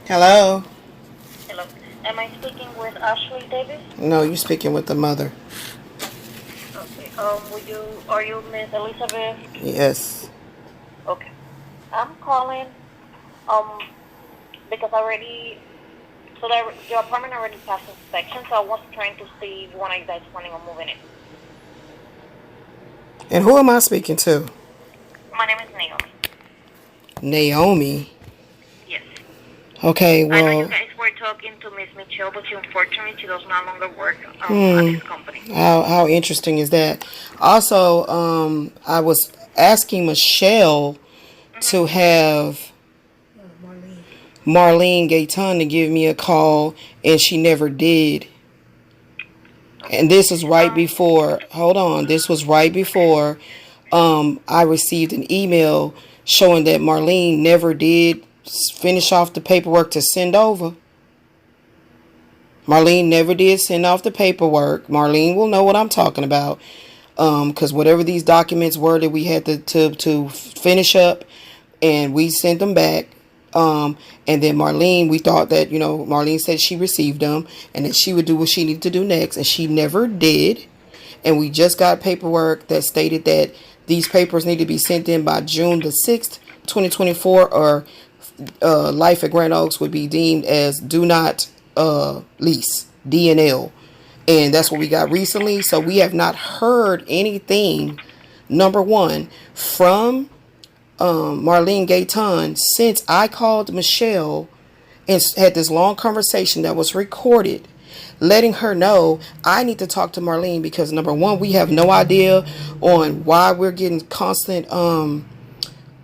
Hello? Hello. Am I speaking with Ashley Davis? No, you speaking with the mother. Okay. Are you Miss Elizabeth? Yes. Okay. I'm calling, um, because your apartment already passed inspection, so I was trying to see when are you guys planning on moving in. And who am I speaking to? My name is Naomi. Naomi. Yes. Okay, I know you well, guys were talking to Miss Michelle, but unfortunately she does no longer work at this company. how interesting is that? Also, I was asking Michelle to Mm-hmm. have Marlene Gayton to give me a call, and she never did. Okay. And this was right Um. before, hold on, this was right Okay. before I received an email showing that Marlene never did finish off the paperwork to send over. Marlene never did send off the paperwork. Marlene will know what I'm talking about. Because whatever these documents were that we had to finish up, and we sent them back. And then Marlene, we thought that, Marlene said she received them and that she would do what she needed to do next, and she never did. And we just got paperwork that stated that these papers need to be sent in by June the 6th, 2024, or Life at Grand Oaks would be deemed as do not lease, DNL. And that's what we Okay. got recently. So we have not heard anything, number one, from Marlene Gayton since I called Michelle and had this long conversation that was recorded, letting her know I need to talk to Marlene because number one, we have no idea on why we're getting constant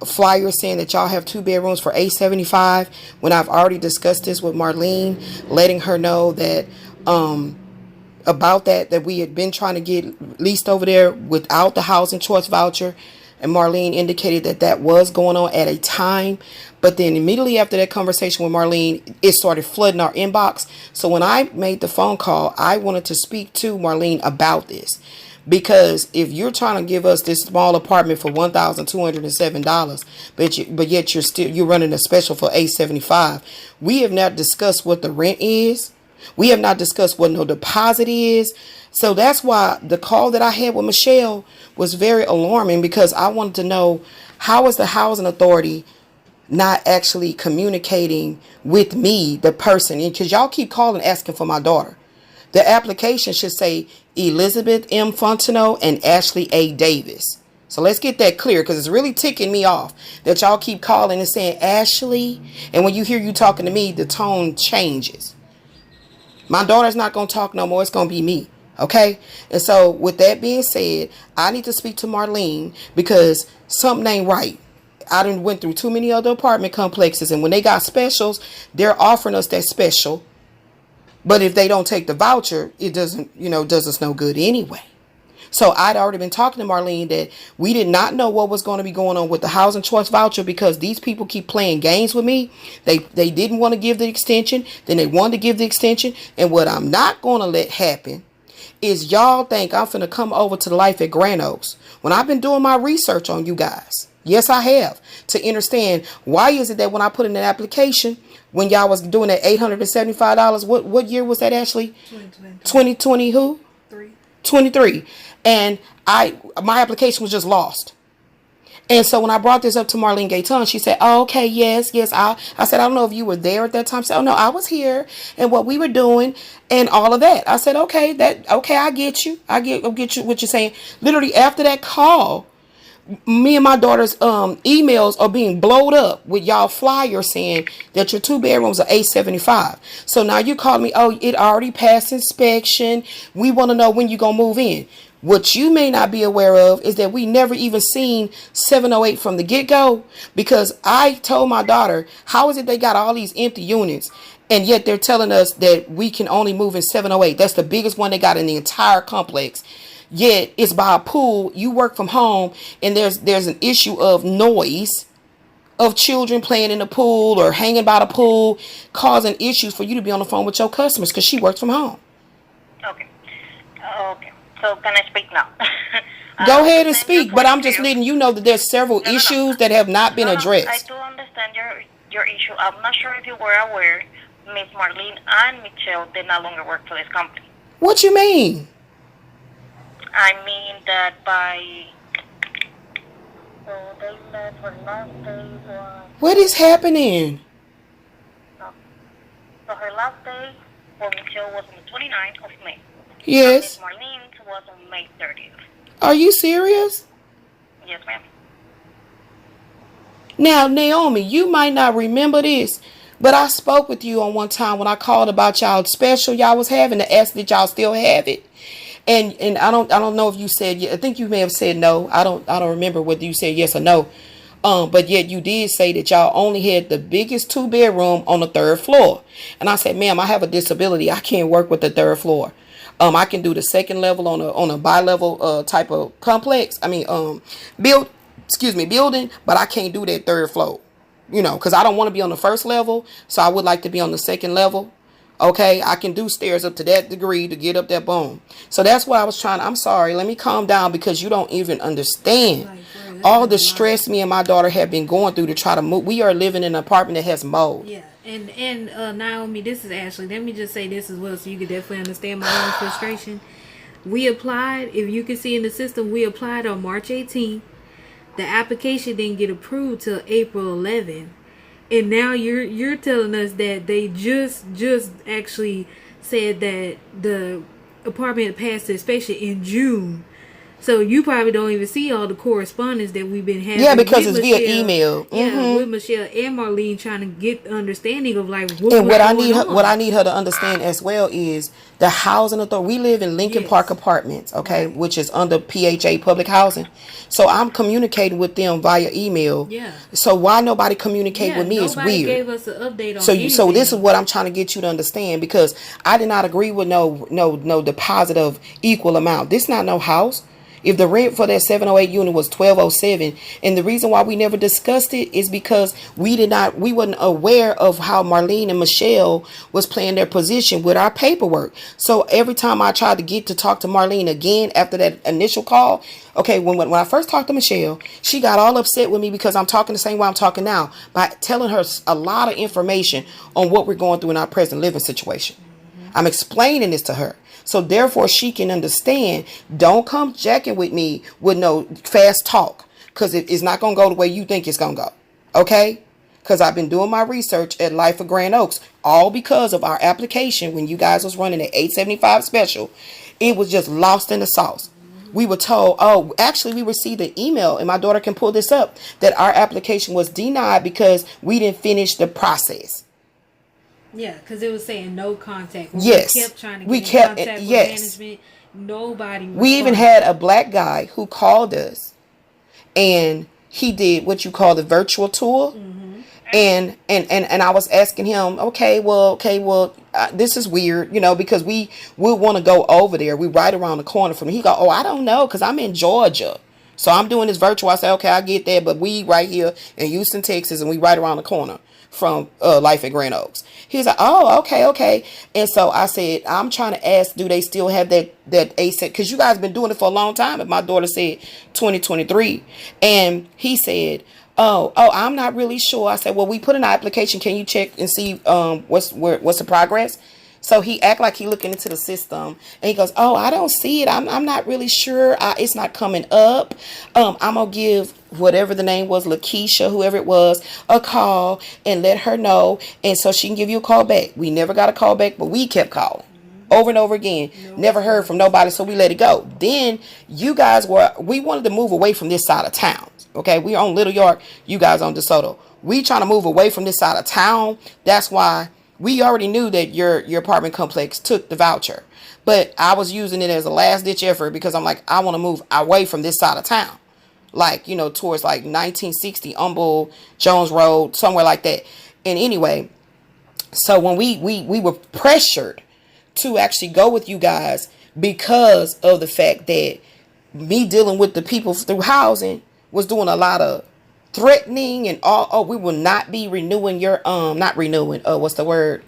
flyers saying that y'all have 2 bedrooms for $875 when I've already discussed this with Marlene, letting her know that about that we had been trying to get leased over there without the housing choice voucher, and Marlene indicated that that was going on at a time. But then immediately after that conversation with Marlene, it started flooding our inbox. So when I made the phone call, I wanted to speak to Marlene about this. Because if you're trying to give us this small apartment for $1,207, but yet you're running a special for $875, we have not discussed what the rent is. We have not discussed what no deposit is. So that's why the call that I had with Michelle was very alarming, because I wanted to know, how is the housing authority not actually communicating with me, the person? Because y'all keep calling asking for my daughter. The application should say Elizabeth M. Fontenot and Ashley A. Davis. So let's get that clear, because it's really ticking me off that y'all keep calling and saying Ashley. And when you hear you talking to me, the tone changes. My daughter's not going to talk no more. It's going to be me. Okay? And so with that being said, I need to speak to Marlene because something ain't right. I done went through too many other apartment complexes, and when they got specials, they're offering us that special. But if they don't take the voucher, it doesn't, does us no good anyway. So I'd already been talking to Marlene that we did not know what was going to be going on with the housing choice voucher, because these people keep playing games with me. They didn't want to give the extension. Then they wanted to give the extension. And what I'm not going to let happen is y'all think I'm finna come over to the Life at Grand Oaks when I've been doing my research on you guys. Yes, I have, to understand why is it that when I put in an application, when y'all was doing that $875, what year was that, Ashley? 2020 who? 23. And my application was just lost. And so when I brought this up to Marlene Gayton, she said, "Oh, okay, yes. I said, "I don't know if you were there at that time." She said, "Oh no, I was here and what we were doing and all of that." I said, "Okay, I get you. I get you what you're saying." Literally after that call, me and my daughter's emails are being blowed up with y'all flyers saying that your 2 bedrooms are $875. So now you call me, "Oh, it already passed inspection. We want to know when you gonna move in." What you may not be aware of is that we never even seen 708 from the get-go, because I told my daughter, how is it they got all these empty units and yet they're telling us that we can only move in 708? That's the biggest one they got in the entire complex. Yet it's by a pool. You work from home, and there's an issue of noise of children playing in the pool or hanging by the pool, causing issues for you to be on the phone with your customers because she works from home. Okay. Okay. So can I speak now? I Go ahead and understand your speak, but point I'm of just view. letting you know that there's several No, no, no. issues that have not been No, no. I addressed. do understand your issue. I'm not sure if you were aware, Miss Marlene and Michelle, they no longer work for this company. What you mean? I mean that by, so they left, her last day was, What is happening? no. So her last day for Michelle was on the 29th of May. And Miss Yes. Marlene's was on May 30th. Are you serious? Yes, ma'am. Now, Naomi, you might not remember this, but I spoke with you on one time when I called about y'all special y'all was having to ask that y'all still have it. And I don't know if you said, I think you may have said no. I don't remember whether you said yes or no. But yet you did say that y'all only had the biggest 2-bedroom on the 3rd floor. And I said, ma'am, I have a disability. I can't work with the 3rd floor. I can do the 2nd level on a bi-level type of complex. I mean, building, but I can't do that 3rd floor. You know, because I don't want to be on the 1st level, so I would like to be on the 2nd level. Okay, I can do stairs up to that degree to get up that boom. So that's why I was trying. I'm sorry. Let me calm down because you don't even understand all the stress me and my daughter have been going through to try to move. We are living in an apartment that has mold. Yeah, and Naomi, this is Ashley. Let me just say this as well, so you can definitely understand my own frustration. We applied. If you can see in the system, we applied on March 18th. The application didn't get approved till April 11th. And now you're telling us that they just actually said that the apartment passed the inspection in June. So you probably don't even see all the correspondence that we've been having. Yeah, because it's Michelle, via email. Yeah, with Michelle and Marlene trying to get the understanding of like what And what I need her to understand as well is the housing authority. We live in Lincoln Park Apartments, okay, which is under PHA Public Housing. So I'm communicating with them via email. Yeah. So why nobody communicate with me is weird. Nobody gave us an update on So this is what I'm trying to get you to understand because I did not agree with no deposit of equal amount. This not no house. If the rent for that 708 unit was 1207, and the reason why we never discussed it is because we wasn't aware of how Marlene and Michelle was playing their position with our paperwork. So every time I tried to get to talk to Marlene again after that initial call, okay, when I first talked to Michelle, she got all upset with me because I'm talking the same way I'm talking now by telling her a lot of information on what we're going through in our present living situation. I'm explaining this to her. So therefore she can understand, don't come jacking with me with no fast talk. Because it's not going to go the way you think it's going to go. Okay? Because I've been doing my research at Life of Grand Oaks. All because of our application when you guys was running the 875 special. It was just lost in the sauce. We were told, actually we received an email, and my daughter can pull this up, that our application was denied because we didn't finish the process. Yeah, because it was saying no contact. When yes. We kept trying to get in contact with management. Nobody responded. We even had a black guy who called us, and he did what you call the virtual tour. Mm-hmm. And I was asking him, okay, well, this is weird, because we would want to go over there. We right around the corner from him. He go, I don't know, because I'm in Georgia. So I'm doing this virtual. I said, okay, I get that, but we right here in Houston, Texas, and we right around the corner from Life at Grand Oaks. He's like, oh, okay. And so I said, I'm trying to ask, do they still have that ASAP? Because you guys been doing it for a long time. And my daughter said 2023. And he said, oh, I'm not really sure. I said, well, we put in an application. Can you check and see what's the progress? So he act like he looking into the system, and he goes, oh, I don't see it. I'm not really sure. It's not coming up. I'm going to give whatever the name was, Lakeisha, whoever it was, a call and let her know. And so she can give you a call back. We never got a call back, but we kept calling over and over again. Never heard from nobody. So we let it go. Then we wanted to move away from this side of town. Okay. We're on Little York. You guys on DeSoto. We trying to move away from this side of town. That's why we already knew that your apartment complex took the voucher, but I was using it as a last ditch effort because I'm like, I want to move away from this side of town, like, towards like 1960 Humble Jones Road, somewhere like that. And anyway, so when we were pressured to actually go with you guys because of the fact that me dealing with the people through housing was doing a lot of threatening and we will not be renewing your not renewing, what's the word,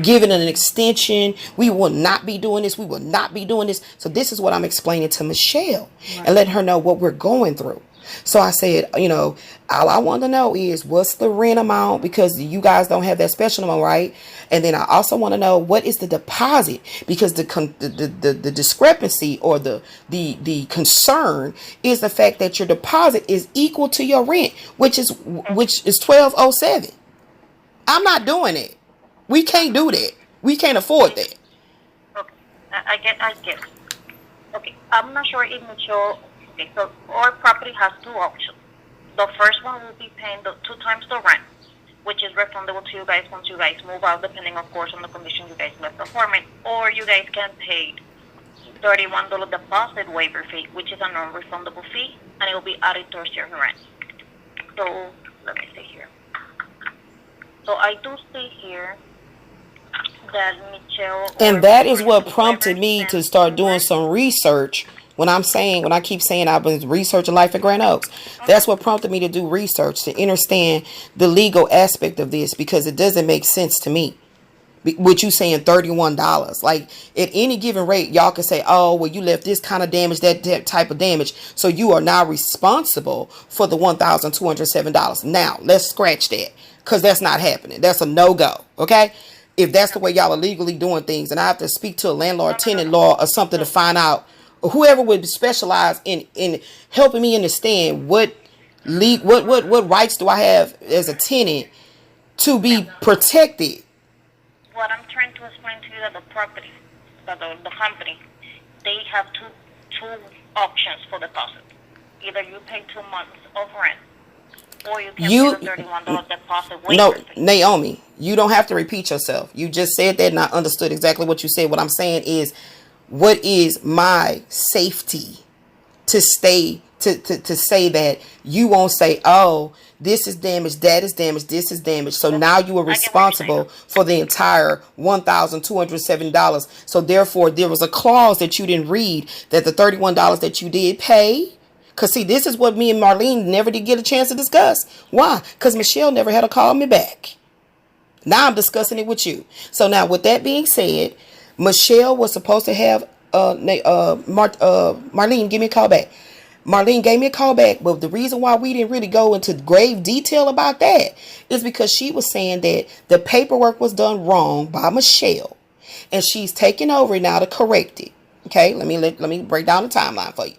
giving an extension. We will not be doing this. We will not be doing this. So this is what I'm explaining to Michelle, and letting her know what we're going through. So I said, all I want to know is what's the rent amount, because you guys don't have that special amount, right? And then I also want to know what is the deposit, because the discrepancy or the concern is the fact that your deposit is equal to your rent, which is $1,207. I'm not doing it. We can't do that. We can't afford that. Okay, I get it. Okay, I'm not sure if Michelle. Okay, so our property has two options. The first one will be paying the 2 times the rent, which is refundable to you guys once you guys move out, depending, of course, on the condition you guys left the apartment. Or you guys can pay $31 deposit waiver fee, which is a non-refundable fee, and it will be added towards your rent. So let me see here. So I do see here that Michelle, and that is what prompted me to start doing some research. When I keep saying I've been researching life at Grand Oaks, that's what prompted me to do research, to understand the legal aspect of this, because it doesn't make sense to me. With you saying $31, like at any given rate, y'all can say, oh, well, you left this kind of damage, that type of damage, so you are now responsible for the $1,207. Now let's scratch that, because that's not happening. That's a no-go. Okay. If that's the way y'all are legally doing things, and I have to speak to a landlord tenant law or something to find out, whoever would specialize in helping me understand what rights do I have as a tenant to be protected. What I'm trying to explain to you that the property, that the company, they have two options for deposit. Either you pay 2 months of rent, or you can pay the $31 deposit waiver. No, Naomi, you don't have to repeat yourself. You just said that, and I understood exactly what you said. What I'm saying is, what is my safety to stay to say that you won't say, oh, this is damaged, that is damaged, this is damaged. So now you are responsible for the entire $1,207. So therefore, there was a clause that you didn't read, that the $31 that you did pay. Because see, this is what me and Marlene never did get a chance to discuss. Why? Because Michelle never had to call me back. Now I'm discussing it with you. So now with that being said, Michelle was supposed to have Marlene give me a call back. Marlene gave me a call back, but the reason why we didn't really go into grave detail about that is because she was saying that the paperwork was done wrong by Michelle, and she's taking over now to correct it. Okay, let me break down the timeline for you.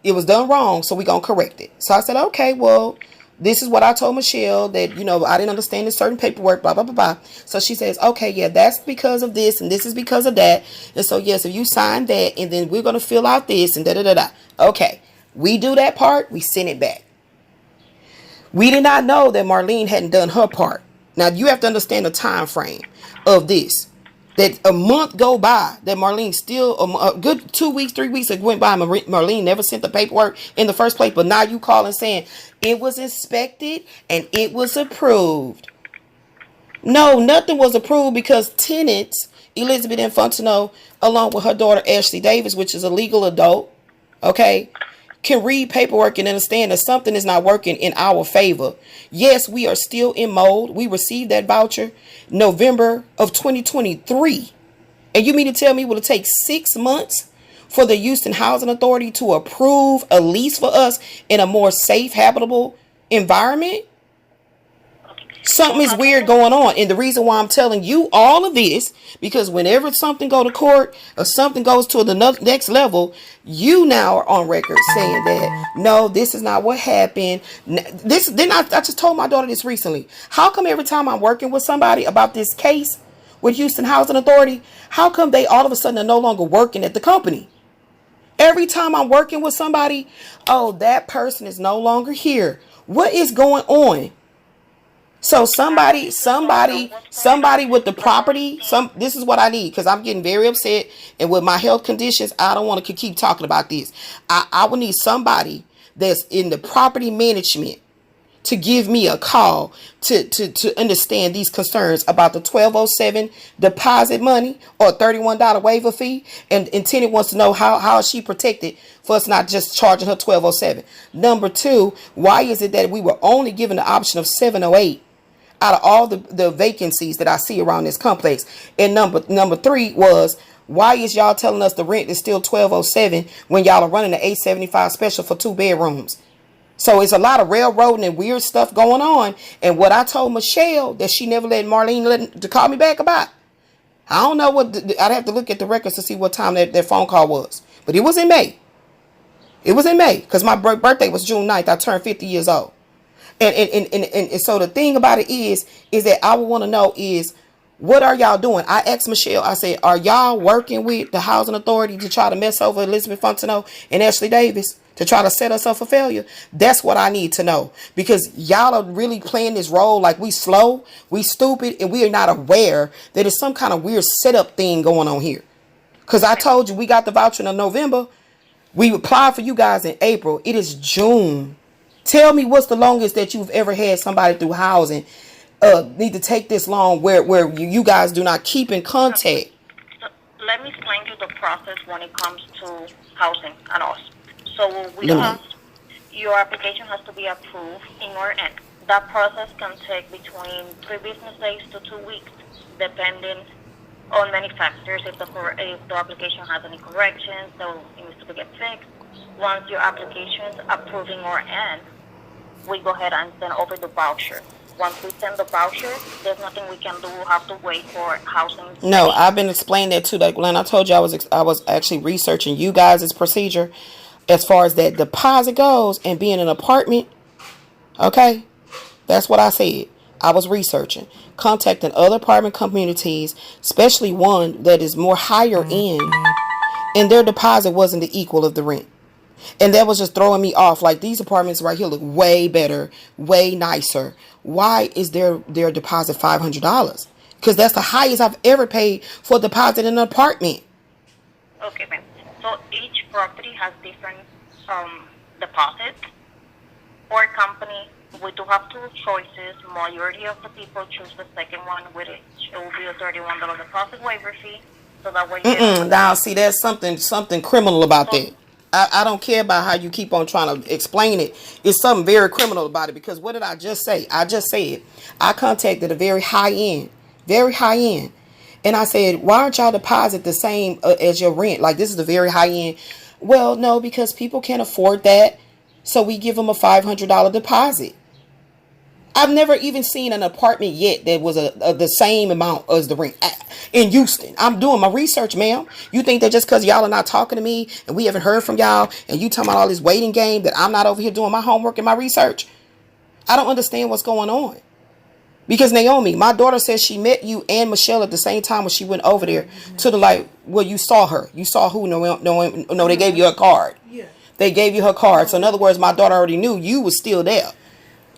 It was done wrong, so we're gonna correct it. So I said, okay, well, this is what I told Michelle, that, I didn't understand this certain paperwork, blah, blah, blah, blah. So she says, okay, yeah, that's because of this, and this is because of that. And so, yes, if you sign that, and then we're going to fill out this, and da-da-da-da. Okay, we do that part, we send it back. We did not know that Marlene hadn't done her part. Now, you have to understand the time frame of this. That a month go by, that Marlene still, a good 2 weeks, 3 weeks that went by, Marlene never sent the paperwork in the first place. But now you calling saying it was inspected and it was approved. No, nothing was approved, because tenants, Elizabeth Infantino, along with her daughter Ashley Davis, which is a legal adult, okay, can read paperwork and understand that something is not working in our favor. Yes, we are still in mold. We received that voucher November of 2023. And you mean to tell me will it take 6 months for the Houston Housing Authority to approve a lease for us in a more safe, habitable environment? Something is weird going on. And the reason why I'm telling you all of this, because whenever something go to court or something goes to the next level, you now are on record saying that, no, this is not what happened. Then I just told my daughter this recently. How come every time I'm working with somebody about this case with Houston Housing Authority, how come they all of a sudden are no longer working at the company? Every time I'm working with somebody, oh, that person is no longer here. What is going on? So somebody with the property, this is what I need, because I'm getting very upset, and with my health conditions, I don't want to keep talking about this. I would need somebody that's in the property management to give me a call to understand these concerns about the $1,207 deposit money or $31 waiver fee, and tenant wants to know how is she protected for us not just charging her $1,207. Number two, why is it that we were only given the option of 708 out of all the vacancies that I see around this complex? And number three was, why is y'all telling us the rent is still $1,207 when y'all are running the $875 special for 2 bedrooms? So it's a lot of railroading and weird stuff going on. And what I told Michelle that she never let Marlene to call me back about. I don't know I'd have to look at the records to see what time that phone call was. But it was in May. It was in May because my birthday was June 9th. I turned 50 years old. And so the thing about it is that I would want to know is, what are y'all doing? I asked Michelle, I said, are y'all working with the housing authority to try to mess over Elizabeth Fontenot and Ashley Davis to try to set us up for failure? That's what I need to know, because y'all are really playing this role like we slow, we stupid, and we are not aware that there's some kind of weird setup thing going on here. Because I told you we got the voucher in November. We applied for you guys in April. It is June. Tell me what's the longest that you've ever had somebody through housing need to take this long where you guys do not keep in contact. So let me explain you the process when it comes to housing and us. So your application has to be approved in your end. That process can take between 3 business days to 2 weeks, depending on many factors. If the application has any corrections, so it needs to get fixed. Once your application is approved in our end, we go ahead and send over the voucher. Once we send the voucher, there's nothing we can do. We'll have to wait for housing. No, I've been explaining that too. Like Glenn, I told you I was actually researching you guys' procedure as far as that deposit goes and being an apartment. Okay, that's what I said. I was researching, contacting other apartment communities, especially one that is more higher end, and their deposit wasn't the equal of the rent. And that was just throwing me off. Like, these apartments right here look way better, way nicer. Why is their deposit $500? Because that's the highest I've ever paid for a deposit in an apartment. Okay, ma'am. So each property has different deposits. For a company, we do have two choices. Majority of the people choose the second one, with it will be a $31 deposit waiver fee. So that way. Now, see, there's something criminal about that. I don't care about how you keep on trying to explain it. It's something very criminal about it, because what did I just say? I just said I contacted a very high end. And I said, why aren't y'all deposit the same as your rent? Like, this is the very high end. Well, no, because people can't afford that. So we give them a $500 deposit. I've never even seen an apartment yet that was the same amount as the rent in Houston. I'm doing my research, ma'am. You think that just because y'all are not talking to me and we haven't heard from y'all and you talking about all this waiting game that I'm not over here doing my homework and my research? I don't understand what's going on. Because Naomi, my daughter says she met you and Michelle at the same time when she went over there to the, like, well, you saw her. You saw who? No, they gave you her card. Yeah. They gave you her card. So in other words, my daughter already knew you was still there.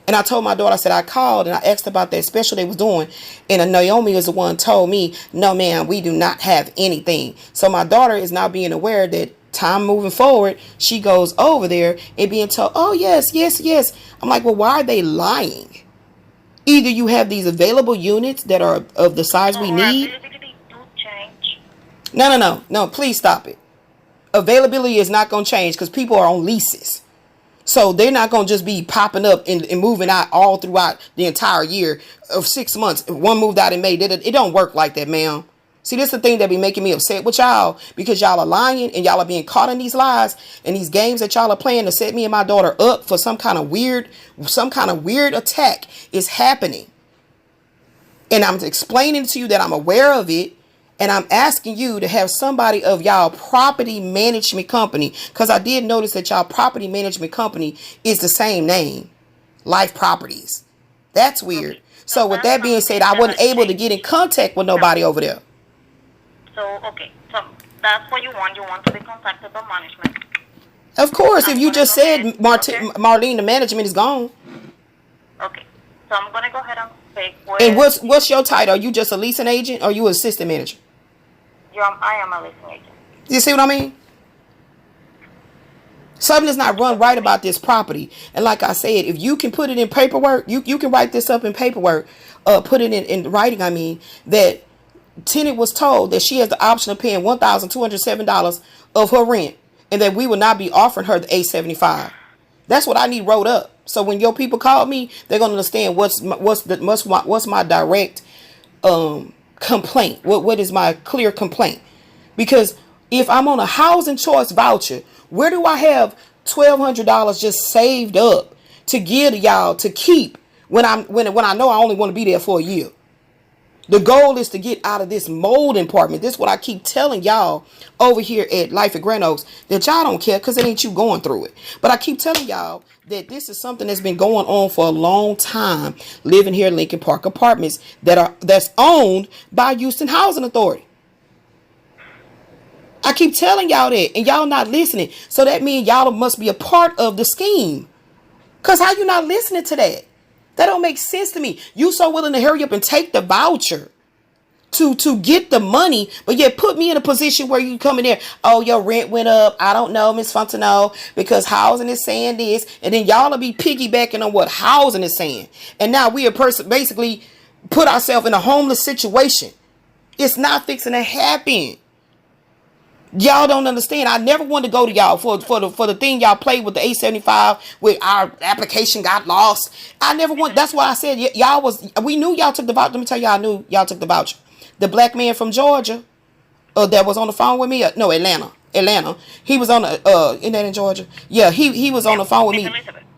And I told my daughter, I said, I called and I asked about that special they was doing. And Naomi is the one told me, no, ma'am, we do not have anything. So my daughter is now being aware that time moving forward, she goes over there and being told, oh, yes. I'm like, well, why are they lying? Either you have these available units that are of the size we need. No, please stop it. Availability is not going to change because people are on leases. So they're not going to just be popping up and moving out all throughout the entire year of 6 months. One moved out in May. It don't work like that, ma'am. See, this is the thing that be making me upset with y'all, because y'all are lying and y'all are being caught in these lies and these games that y'all are playing to set me and my daughter up for some kind of weird attack is happening. And I'm explaining to you that I'm aware of it. And I'm asking you to have somebody of y'all property management company, because I did notice that y'all property management company is the same name, Life Properties. That's weird. Okay. So with that being said, I wasn't able to get in contact with nobody over there. So, okay. So that's what you want. You want to be contacted by management. Of course. If you just said Marlene, the management is gone. Okay. So I'm going to go ahead and pick. And what's your title? Are you just a leasing agent or are you an assistant manager? I am a leasing agent. You see what I mean? Something is not run right about this property. And like I said, if you can put it in paperwork, you can write this up in paperwork, put it in writing, that tenant was told that she has the option of paying $1,207 of her rent and that we will not be offering her the $875. That's what I need wrote up. So when your people call me, they're going to understand what's my direct complaint. What is my clear complaint? Because if I'm on a housing choice voucher, where do I have $1,200 just saved up to give to y'all to keep when I know I only want to be there for a year. The goal is to get out of this mold apartment. This is what I keep telling y'all over here at Life at Grand Oaks, that y'all don't care because it ain't you going through it. But I keep telling y'all that this is something that's been going on for a long time, living here in Lincoln Park Apartments that's owned by Houston Housing Authority. I keep telling y'all that, and y'all not listening. So that means y'all must be a part of the scheme. Because how you not listening to that? That don't make sense to me. You so willing to hurry up and take the voucher to get the money, but yet put me in a position where you come in there, oh, your rent went up. I don't know, Miss Fontenot, because housing is saying this. And then y'all will be piggybacking on what housing is saying. And now we basically put ourselves in a homeless situation. It's not fixing to happen. Y'all don't understand. I never wanted to go to y'all for the thing y'all played with the 875 with our application got lost. I never want. That's why I said we knew y'all took the voucher. Let me tell y'all, I knew y'all took the voucher. The black man from Georgia, that was on the phone with me. No, Atlanta. He was on isn't that in Georgia? Yeah, he was on the phone with me,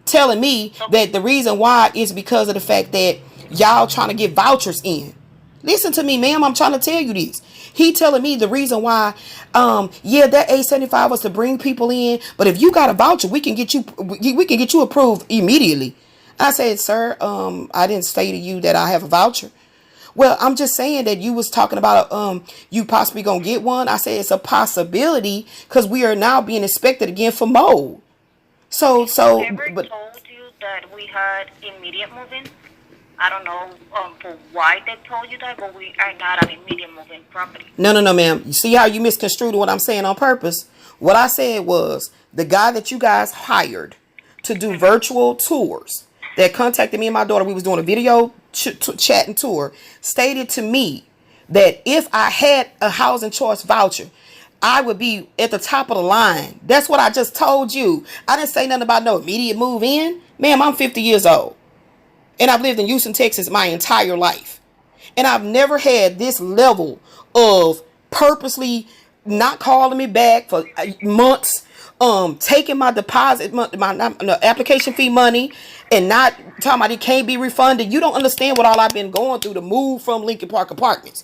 telling me that the reason why is because of the fact that y'all trying to get vouchers in. Listen to me, ma'am. I'm trying to tell you this. He telling me the reason why, that 875 was to bring people in. But if you got a voucher, we can get you approved immediately. I said, sir, I didn't say to you that I have a voucher. Well, I'm just saying that you was talking about you possibly gonna get one. I said it's a possibility because we are now being inspected again for mold. So but told you that we had immediate moving. I don't know for why they told you that, but we are not an immediate moving property. No, ma'am. You see how you misconstrued what I'm saying on purpose? What I said was the guy that you guys hired to do virtual tours that contacted me and my daughter. We was doing a video chat and tour. Stated to me that if I had a housing choice voucher, I would be at the top of the line. That's what I just told you. I didn't say nothing about no immediate move in. Ma'am, I'm 50 years old. And I've lived in Houston, Texas my entire life. And I've never had this level of purposely not calling me back for months, taking my deposit, my application fee money, and not talking about it can't be refunded. You don't understand what all I've been going through to move from Lincoln Park Apartments.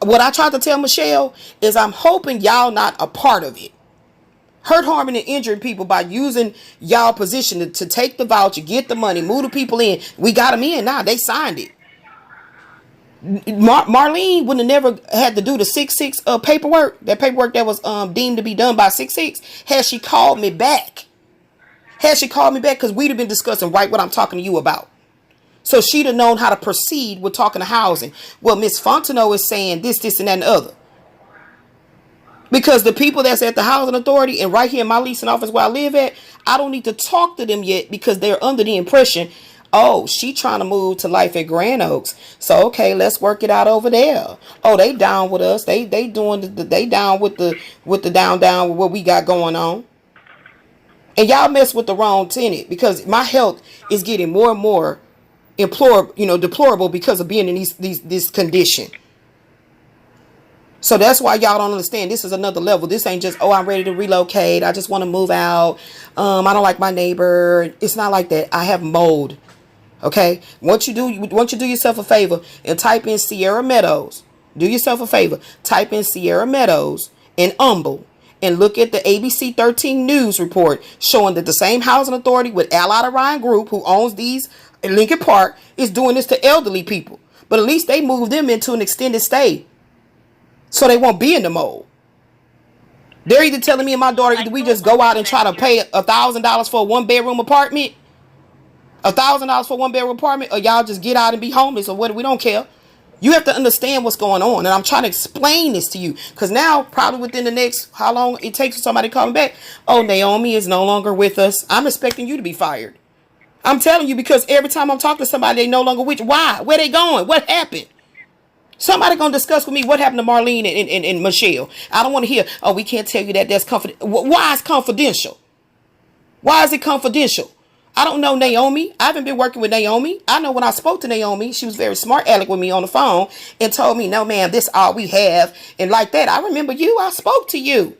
What I tried to tell Michelle is I'm hoping y'all not a part of it. Hurt, harming, and injuring people by using y'all position to take the voucher, get the money, move the people in. We got them in now. They signed it. Marlene wouldn't have never had to do the 6-6 paperwork. That paperwork that was deemed to be done by 6-6. Had she called me back. Because we'd have been discussing right what I'm talking to you about. So she'd have known how to proceed with talking to housing. Well, Miss Fontenot is saying this, and that, and the other. Because the people that's at the housing authority and right here in my leasing office where I live at, I don't need to talk to them yet because they're under the impression, oh, she trying to move to Life at Grand Oaks. So, okay, let's work it out over there. Oh, they down with us. They down with the down with what we got going on. And y'all mess with the wrong tenant because my health is getting more and more deplorable because of being in this condition. So that's why y'all don't understand. This is another level. This ain't just, oh, I'm ready to relocate. I just want to move out. I don't like my neighbor. It's not like that. I have mold. Okay. Once you do yourself a favor and type in Sierra Meadows, do yourself a favor. Type in Sierra Meadows and Humble and look at the ABC 13 news report showing that the same housing authority with Allied Orion Group, who owns these in Lincoln Park, is doing this to elderly people. But at least they moved them into an extended stay. So they won't be in the mold. They're either telling me and my daughter, either we just go out and try to pay $1,000 for a 1-bedroom apartment, $1,000 for a 1-bedroom apartment, or y'all just get out and be homeless or what. We don't care. You have to understand what's going on. And I'm trying to explain this to you. Because now, probably within the next, how long it takes for somebody to call me back. Oh, Naomi is no longer with us. I'm expecting you to be fired. I'm telling you because every time I'm talking to somebody, they no longer with you. Why? Where they going? What happened? Somebody gonna discuss with me what happened to Marlene and Michelle. I don't want to hear, oh, we can't tell you that. That's confidential. Why is confidential? Why is it confidential? I don't know Naomi. I haven't been working with Naomi. I know when I spoke to Naomi, she was very smart aleck with me on the phone and told me, no, ma'am, this all we have. And like that, I remember you. I spoke to you.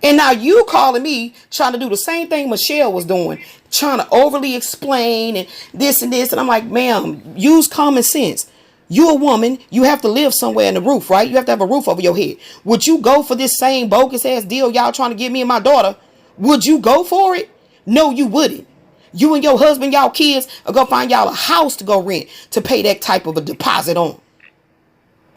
And now you calling me trying to do the same thing Michelle was doing, trying to overly explain and this and this. And I'm like, ma'am, use common sense. You a woman, you have to live somewhere in the roof, right? You have to have a roof over your head. Would you go for this same bogus ass deal y'all trying to give me and my daughter? Would you go for it? No, you wouldn't. You and your husband, y'all kids, are going to find y'all a house to go rent to pay that type of a deposit on.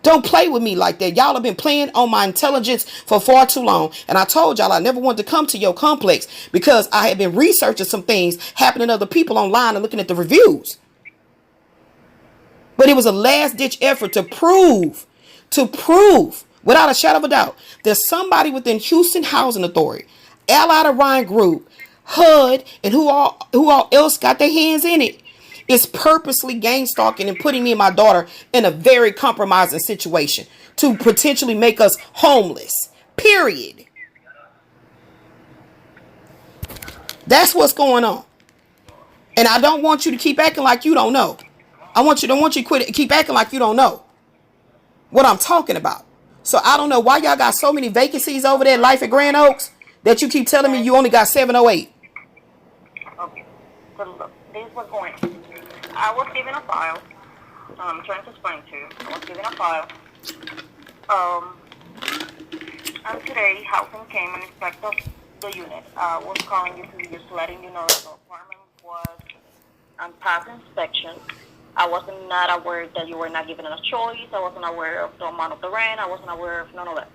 Don't play with me like that. Y'all have been playing on my intelligence for far too long. And I told y'all I never wanted to come to your complex because I had been researching some things happening to other people online and looking at the reviews. But it was a last ditch effort to prove without a shadow of a doubt that somebody within Houston Housing Authority, Allied Orion Group, HUD, and who all else got their hands in it, is purposely gang stalking and putting me and my daughter in a very compromising situation to potentially make us homeless. Period. That's what's going on. And I don't want you to keep acting like you don't know. I want you to keep acting like you don't know what I'm talking about. So I don't know why y'all got so many vacancies over there at Life at Grand Oaks that you keep telling me you only got 708. Okay. So look, this was going on. I was given a file. I'm trying to explain to you. I was given a file. And today, housing came and inspected the unit. I was calling you to just letting you know that the apartment was on past inspection. I was not aware that you were not given a choice. I wasn't aware of the amount of the rent. I wasn't aware of none of that.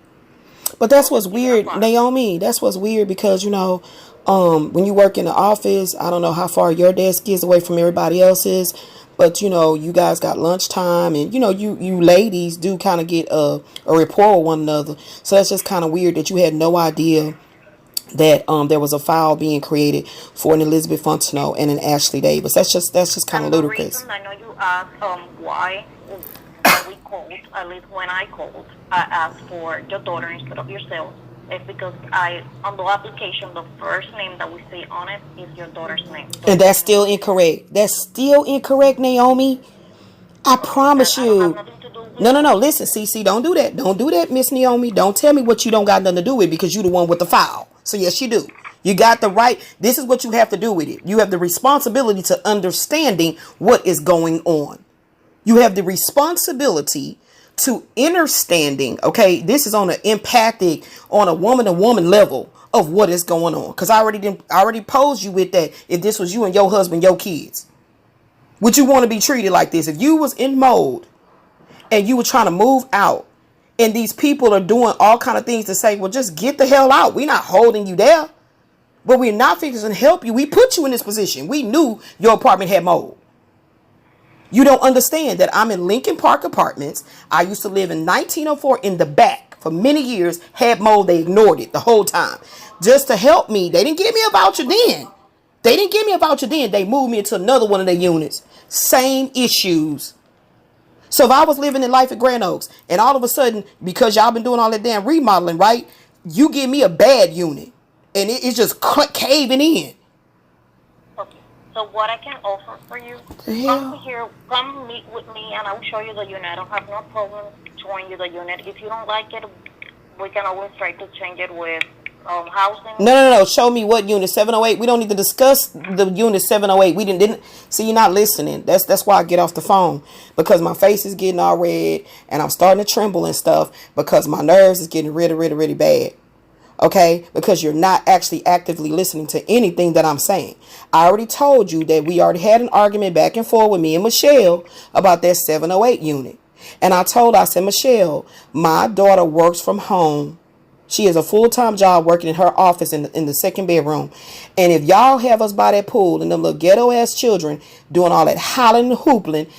But that's what's weird, Naomi. That's what's weird because, when you work in the office, I don't know how far your desk is away from everybody else's, but, you guys got lunchtime and, you ladies do kind of get a rapport with one another. So that's just kind of weird that you had no idea that there was a file being created for an Elizabeth Fontenot and an Ashley Davis. That's just kind of ludicrous. The reason I know you asked why we called, at least when I called, I asked for your daughter instead of yourself. It's because on the application, the first name that we see on it is your daughter's name. So and that's still incorrect. That's still incorrect, Naomi. I promise you. No. Listen, CC, don't do that. Don't do that, Miss Naomi. Don't tell me what you don't got nothing to do with because you the one with the file. So yes, you do. You got the right. This is what you have to do with it. You have the responsibility to understanding what is going on. You have the responsibility to understanding. Okay, this is on an empathic, on a woman-to-woman level of what is going on. Because I already posed you with that. If this was you and your husband, your kids, would you want to be treated like this? If you was in mode and you were trying to move out and these people are doing all kind of things to say, well, just get the hell out. We're not holding you there, but we're not fixing to help you. We put you in this position. We knew your apartment had mold. You don't understand that I'm in Lincoln Park Apartments. I used to live in 1904 in the back for many years, had mold. They ignored it the whole time just to help me. They didn't give me a voucher then. They moved me into another one of their units. Same issues. So if I was living in Life at Grand Oaks and all of a sudden, because y'all been doing all that damn remodeling, right? You give me a bad unit and it's just caving in. Okay. So what I can offer for you, come meet with me and I'll show you the unit. I don't have no problem showing you the unit. If you don't like it, we can always try to change it with housing. No. Show me what unit. 708. We don't need to discuss the unit 708. We didn't see, you're not listening. That's why I get off the phone, because my face is getting all red and I'm starting to tremble and stuff because my nerves is getting really bad. Okay, because you're not actually actively listening to anything that I'm saying. I already told you that we already had an argument back and forth with me and Michelle about that 708 unit. And I said, Michelle, my daughter works from home. She has a full-time job working in her office in the second bedroom. And if y'all have us by that pool and them little ghetto-ass children doing all that hollering and hoopling,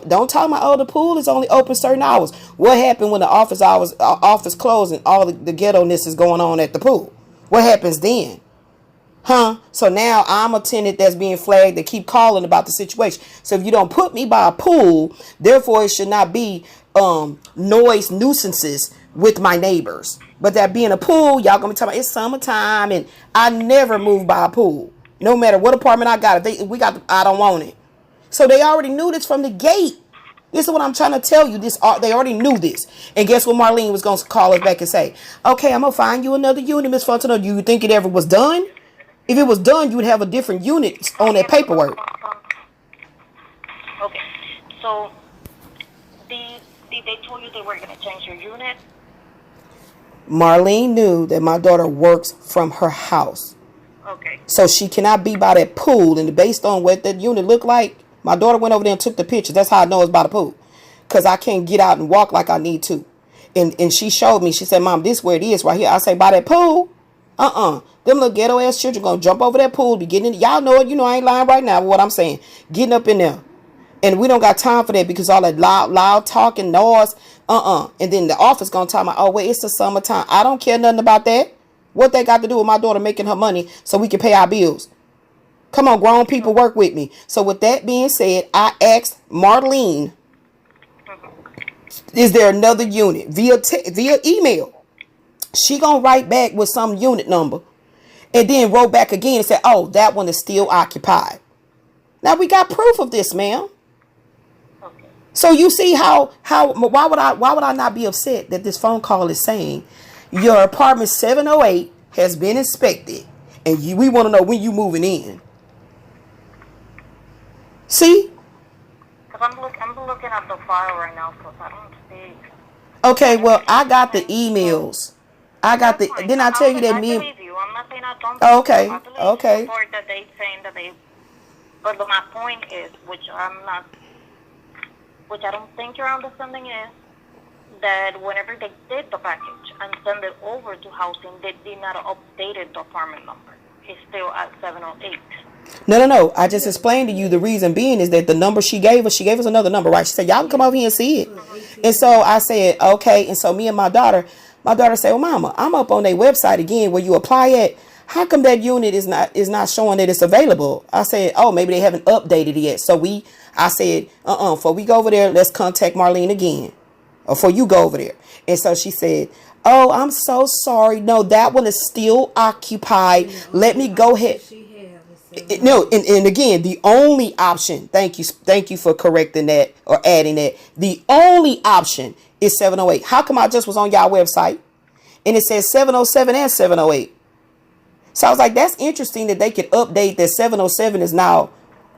don't talk about, the pool is only open certain hours. What happened when the office closed and all the ghetto-ness is going on at the pool? What happens then? So now I'm a tenant that's being flagged to keep calling about the situation. So if you don't put me by a pool, therefore it should not be noise nuisances with my neighbors. But that being a pool, y'all gonna be talking about it's summertime and I never move by a pool. No matter what apartment I got, I don't want it. So they already knew this from the gate. This is what I'm trying to tell you. They already knew this. And guess what Marlene was going to call us back and say? Okay, I'm going to find you another unit, Miss Fontenot. Do you think it ever was done? If it was done, you would have a different unit on that paperwork. Okay. So, did they told you they were going to change your unit? Marlene knew that my daughter works from her house. Okay. So she cannot be by that pool. And based on what that unit looked like, my daughter went over there and took the pictures. That's how I know it's by the pool. Because I can't get out and walk like I need to. And she showed me. She said, Mom, this where it is right here. I say, by that pool? Them little ghetto ass children going to jump over that pool. Be getting in. Y'all know it. You know I ain't lying right now with what I'm saying. Getting up in there. And we don't got time for that because all that loud talking, noise. And then the office going to tell me, oh, wait, it's the summertime. I don't care nothing about that. What they got to do with my daughter making her money so we can pay our bills? Come on, grown people, work with me. So with that being said, I asked Marlene, is there another unit via email? She gonna write back with some unit number, and then wrote back again and said, "Oh, that one is still occupied." Now we got proof of this, ma'am. Okay. So you see how why would I not be upset that this phone call is saying your apartment 708 has been inspected, and we want to know when you moving in. See? Because I'm looking at the file right now, because I don't see. Okay, well, I got the emails. Didn't I tell you that I me? believe you. I'm not saying I don't. Oh, okay, I believe okay. the part that they saying that they. But my point is, which I don't think you're understanding, is that whenever they did the package and send it over to housing, they did not update the apartment number. It's still at 708. No. I just explained to you the reason being is that the number she gave us another number, right? She said, y'all can come over here and see it. And so I said, okay. And so me and my daughter said, well, Mama, I'm up on their website again where you apply at. How come that unit is not showing that it's available? I said, oh, maybe they haven't updated it yet. So I said, before we go over there, let's contact Marlene again. Or before you go over there. And so she said, oh, I'm so sorry. No, that one is still occupied. Let me go ahead. No, and again, the only option, thank you for correcting that or adding that. The only option is 708. How come I just was on y'all website and it says 707 and 708? So I was like, that's interesting that they could update that 707 is now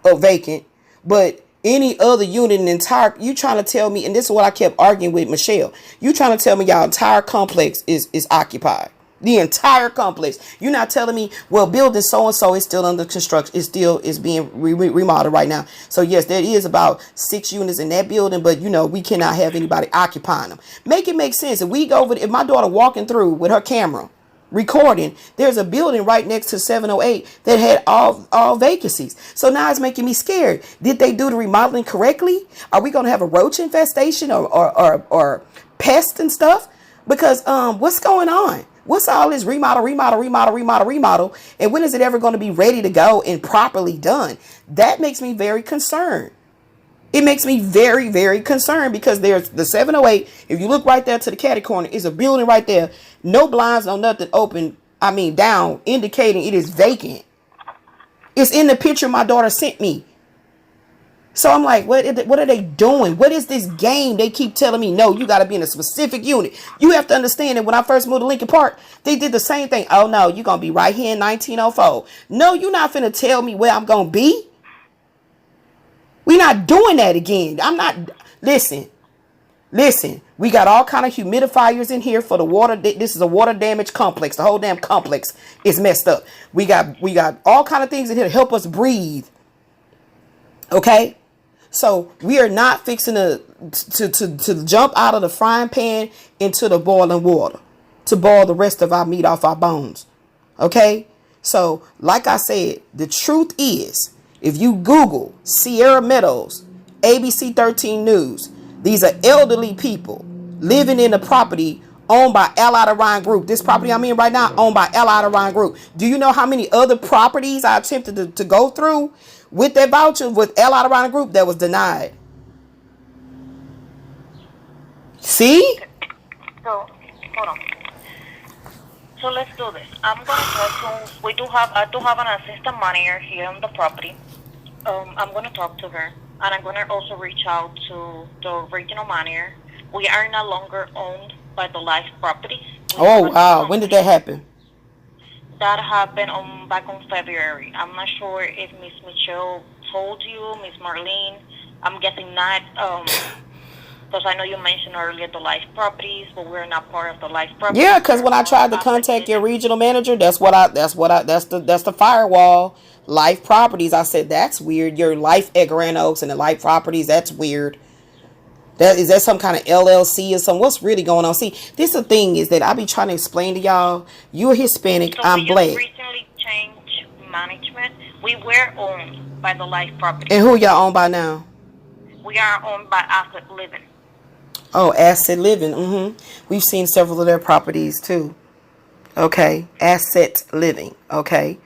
vacant, but any other unit in the entire, you trying to tell me, and this is what I kept arguing with Michelle, you trying to tell me y'all entire complex is occupied. The entire complex. You're not telling me, well, building so-and-so is still under construction. It still is being remodeled right now. So, yes, there is about 6 units in that building, but, we cannot have anybody occupying them. Make it make sense. If my daughter walking through with her camera, recording, there's a building right next to 708 that had all vacancies. So now it's making me scared. Did they do the remodeling correctly? Are we going to have a roach infestation or pests and stuff? Because, what's going on? What's all this remodel? And when is it ever going to be ready to go and properly done? That makes me very concerned. It makes me very, very concerned because there's the 708. If you look right there to the catty corner, is a building right there. No blinds, no nothing open. Down, indicating it is vacant. It's in the picture my daughter sent me. So I'm like, what are they doing? What is this game? They keep telling me, no, you got to be in a specific unit. You have to understand that when I first moved to Lincoln Park, they did the same thing. Oh, no, you're going to be right here in 1904. No, you're not finna tell me where I'm going to be. We're not doing that again. I'm not. Listen. We got all kind of humidifiers in here for the water. This is a water damage complex. The whole damn complex is messed up. We got all kind of things in here to help us breathe. Okay? So we are not fixing to jump out of the frying pan into the boiling water to boil the rest of our meat off our bones. Okay? So, like I said, the truth is, if you Google Sierra Meadows, ABC 13 News, these are elderly people living in a property owned by Allied Orion Group. This property I'm in right now, owned by Allied Orion Group. Do you know how many other properties I attempted to go through with that voucher with Allied Orion Group that was denied? See? So, hold on. So let's do this. I'm gonna talk to. I do have an assistant manager here on the property. I'm gonna talk to her and I'm gonna also reach out to the regional manager. We are no longer owned by the Life Properties. We have Oh, a new wow. When did that company happen? that happened on back on February. I'm not sure if Miss Michelle told you, Miss Marlene. I'm guessing not. Because I know you mentioned earlier the Life Properties, but we're not part of the Life Yeah, Properties. because We're when I on tried to Asset contact your Living. regional manager, that's the firewall. Life Properties. I said that's weird. Your Life at Grand Oaks and the Life Properties. That's weird. That some kind of LLC or something. What's really going on? See, this the thing is that I be trying to explain to y'all. You're Hispanic. So we I'm just black. recently changed management. We were owned by the Life And Properties. who y'all own by now? We are owned by Asset Living. Oh, Asset Living. We've seen several of their properties too. Okay, Asset Living. Okay.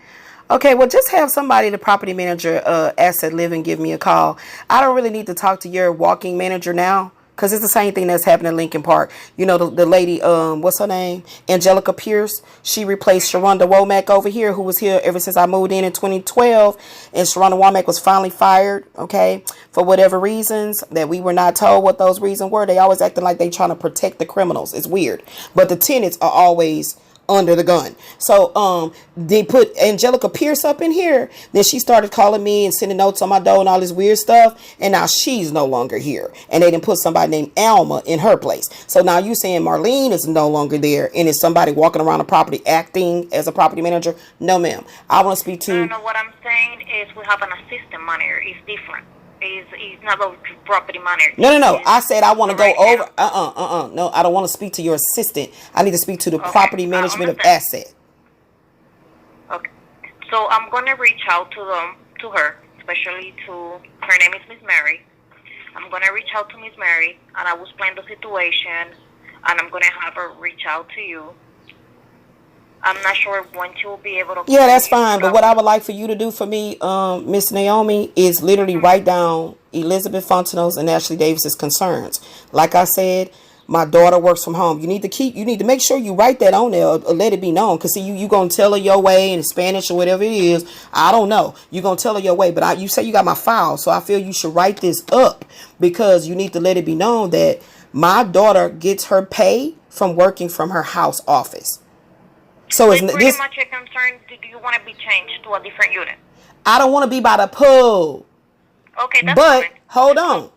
Okay, well, just have somebody, the property manager, Asset Living, give me a call. I don't really need to talk to your walking manager now because it's the same thing that's happened in Lincoln Park. You know, the lady, what's her name? Angelica Pierce. She replaced Sharonda Womack over here, who was here ever since I moved in 2012. And Sharonda Womack was finally fired, okay, for whatever reasons that we were not told what those reasons were. They always acting like they trying to protect the criminals. It's weird. But the tenants are always under the gun. So they put Angelica Pierce up in here. Then she started calling me and sending notes on my door and all this weird stuff. And now she's no longer here. And they didn't put somebody named Alma in her place. So now you saying Marlene is no longer there and is somebody walking around the property acting as a property manager? No, ma'am. I want to speak No, to. no, what I'm saying is we have an assistant manager. It's different. It's not a property manager. No. I said I want to go Right over. now. No, I don't want to speak to your assistant. I need to speak to the Okay, property I management of understand. asset. Okay. So I'm gonna reach out to her, especially to her name is Miss Mary. I'm gonna reach out to Miss Mary, and I will explain the situation, and I'm gonna have her reach out to you. I'm not sure when she will be able to Yeah, call that's you, fine. but But what I would like for you to do for me, Miss Naomi, is literally write down Elizabeth Fontenot's and Ashley Davis's concerns. Like I said, my daughter works from home. You need to make sure you write that on there or let it be known. Cause see, you gonna tell her your way in Spanish or whatever it is. I don't know. You gonna tell her your way, but you say you got my file, so I feel you should write this up because you need to let it be known that my daughter gets her pay from working from her house office. So so it's it's pretty this. much a concern. Do you want to be changed to a different unit? I don't want to be by the pool. Okay, that's But fine. hold on.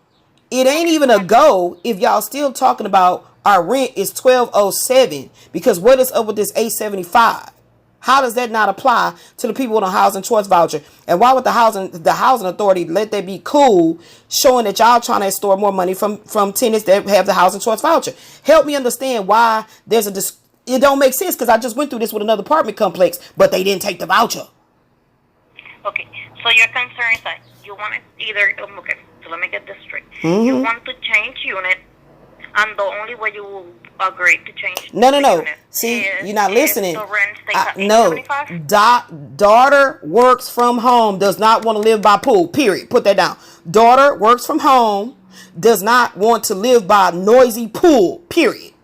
It ain't even a go if y'all still talking about our rent is 1207 because what is up with this 875? How does that not apply to the people with a housing choice voucher? And why would the housing authority let that be cool, showing that y'all trying to extort more money from tenants that have the housing choice voucher? Help me understand why there's it don't make sense because I just went through this with another apartment complex, but they didn't take the voucher. Okay, so your concern is that you want to either, okay, so let me get this straight. You Mm-hmm. want to change unit, and the only way you will agree to change No. the unit See, is you're not if listening. the rent stays at No. 875? Daughter works from home, does not want to live by pool. Period. Put that down. Daughter works from home, does not want to live by noisy pool. Period.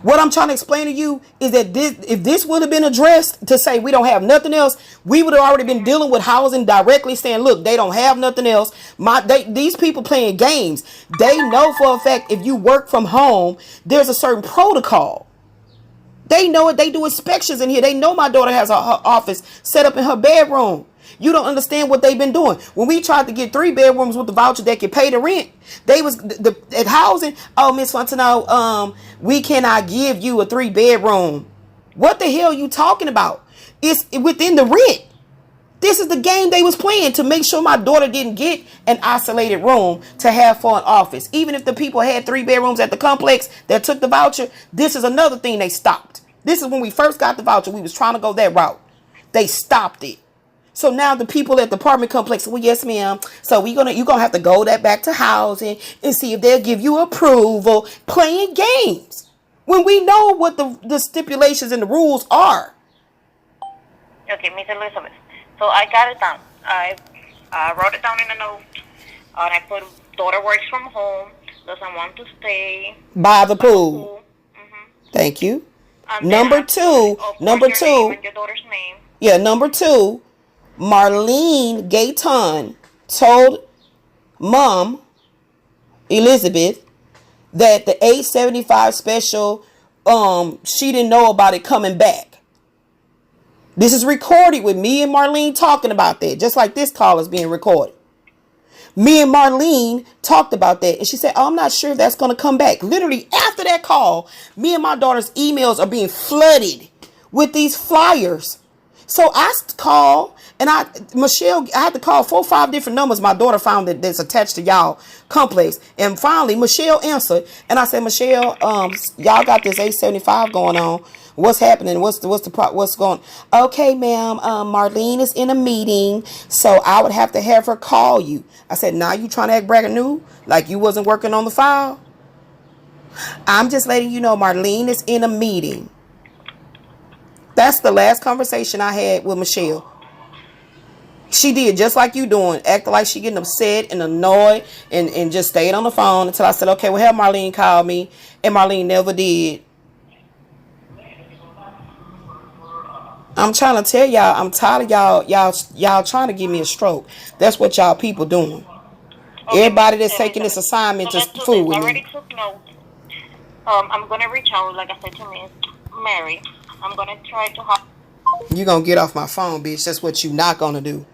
What I'm trying to explain to you is that if this would have been addressed to say we don't have nothing else, we would have already been dealing with housing directly saying, look, they don't have nothing else. These people playing games. They know for a fact if you work from home, there's a certain protocol. They know it. They do inspections in here. They know my daughter has her office set up in her bedroom. You don't understand what they've been doing. When we tried to get 3 bedrooms with the voucher that could pay the rent, they was at housing. Oh, Miss Fontenot, we cannot give you a 3 bedroom. What the hell are you talking about? It's within the rent. This is the game they was playing to make sure my daughter didn't get an isolated room to have for an office. Even if the people had 3 bedrooms at the complex that took the voucher, this is another thing they stopped. This is when we first got the voucher. We was trying to go that route. They stopped it. So now the people at the apartment complex, well, yes, ma'am. So you're gonna have to go back to housing and see if they'll give you approval. Playing games when we know what the stipulations and the rules are. Okay, Miss Elizabeth. So I got it down. I wrote it down in a note, and I put daughter works from home, doesn't want to stay By the by the pool. pool. Thank you. And then Number I put, two. of course, Number your name two. and your daughter's name. Yeah. Number two. Marlene Gayton told Mom, Elizabeth, that the 875 special, she didn't know about it coming back. This is recorded with me and Marlene talking about that, just like this call is being recorded. Me and Marlene talked about that, and she said, oh, I'm not sure if that's going to come back. Literally after that call, me and my daughter's emails are being flooded with these flyers. So I called, and Michelle, I had to call 4 or 5 different numbers. My daughter found that's attached to y'all complex. And finally, Michelle answered, and I said, Michelle, y'all got this 875 going on. What's happening? What's going? Okay, ma'am. Marlene is in a meeting, so I would have to have her call you. I said, now you trying to act brand new, like you wasn't working on the file? I'm just letting you know Marlene is in a meeting. That's the last conversation I had with Michelle. She did just like you doing, acting like she getting upset and annoyed, and just stayed on the phone until I said, okay, well, have Marlene call me, and Marlene never did. I'm trying to tell y'all, I'm tired of y'all trying to give me a stroke. That's what y'all people doing. Okay, Everybody that's taking this assignment so to let's do fool this. with I me. already took notes. I'm gonna reach out, like I said to Miss Mary. I'm gonna try to have. You gonna get off my phone, bitch. That's what you not gonna do.